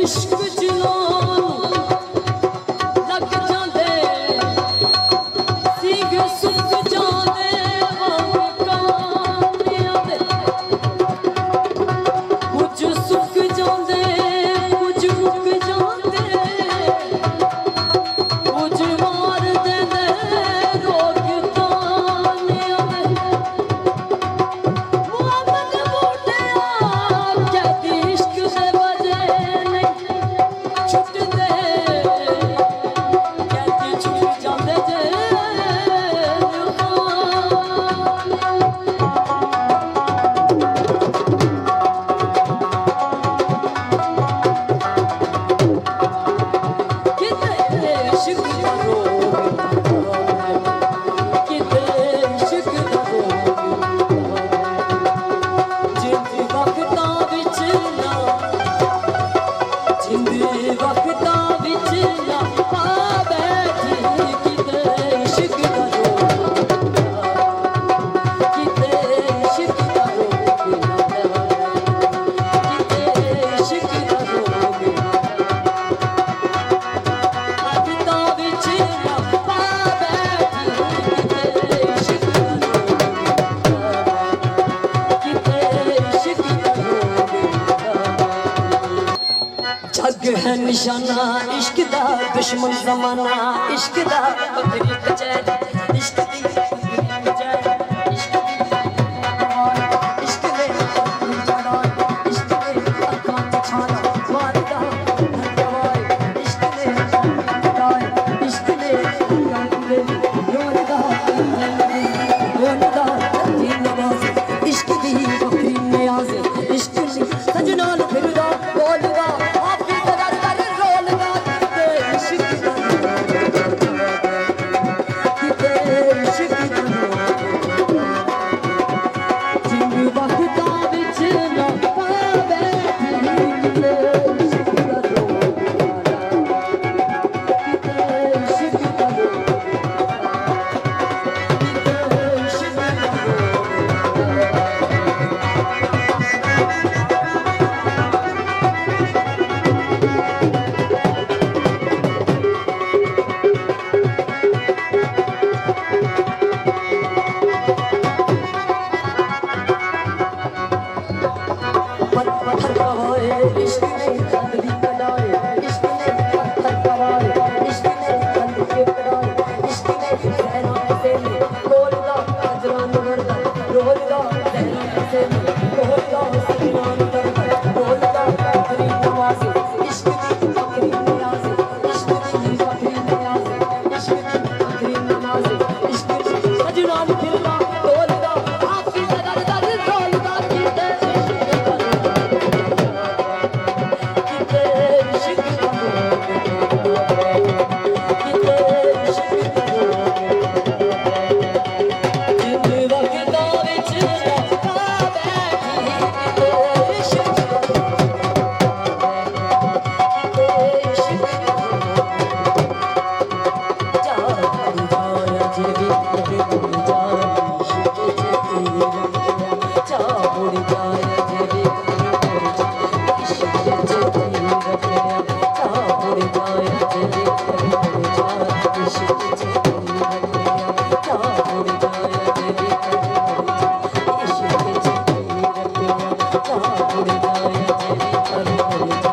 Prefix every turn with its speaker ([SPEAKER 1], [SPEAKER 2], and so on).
[SPEAKER 1] इश्क जिलान लग जांदे सीग सुक जांदे कानियां दे कुछ सुक जांदे कुछ मुक जांदे कुछ मार देंदे रोक तानियां दे मोहब्बत बूटिया कहती इश्क दे वजे नहीं छुटदे कहती छुट जांदे जे जग है निशाना इश्क दा दुश्मन जमाना इश्क दा बकरी कचैरी इश्क दी बकरी कचैरी इश्क दी इश्क ने जड़ा इश्क ने अखां च छाला मारदा हटवाए इश्क ने हटाए इश्क ने कंदे रोंदा नवाज इश्क दी बकरी नियाज इश्क ने सजनाल फिरदा बोलदा इश्क ने कंदी कड़ाए इश्क ने पत्थर कराए इश्क ने कंद के कड़ाए इश्क ने सहना से बोलदा अजरान वरदा रोलदा सहना से बोलदा सजनान वरदा रोलदा बकरी नवाज इश्क दी बकरी नियाज इश्क दी बकरी नियाज इश्क दी बकरी नमाज इश्क दी सजनान फिरदा बोलदा आपकी दर दर रोलदा कीते
[SPEAKER 2] Thank you.